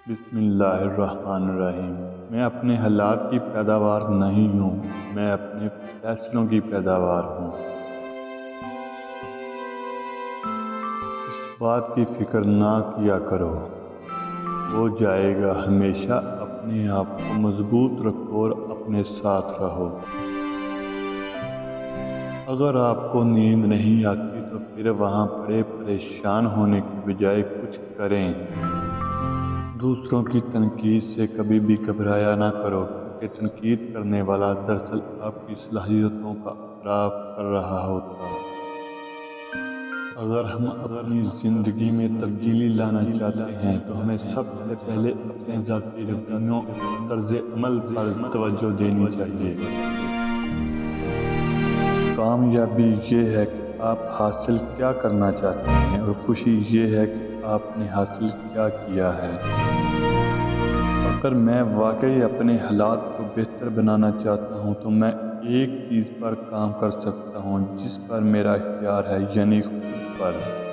بسم اللہ الرحمن الرحیم۔ میں اپنے حالات کی پیداوار نہیں ہوں، میں اپنے فیصلوں کی پیداوار ہوں۔ اس بات کی فکر نہ کیا کرو، ہو جائے گا۔ ہمیشہ اپنے آپ کو مضبوط رکھو اور اپنے ساتھ رہو۔ اگر آپ کو نیند نہیں آتی تو پھر وہاں پڑے پریشان ہونے کی بجائے کچھ کریں۔ دوسروں کی تنقید سے کبھی بھی گھبرایا نہ کرو، کیونکہ تنقید کرنے والا دراصل آپ کی صلاحیتوں کا اعتراف کر رہا ہوتا ہے۔ اگر ہم اپنی زندگی میں تبدیلی لانا چاہتے ہیں تو ہمیں سب سے پہلے اپنے ذاتی رویوں اور طرز عمل پر توجہ دینی چاہیے۔ کامیابی یہ ہے کہ آپ حاصل کیا کرنا چاہتے ہیں، اور خوشی یہ ہے کہ آپ نے حاصل کیا کیا ہے۔ اگر میں واقعی اپنے حالات کو بہتر بنانا چاہتا ہوں تو میں ایک چیز پر کام کر سکتا ہوں جس پر میرا اختیار ہے، یعنی خود پر۔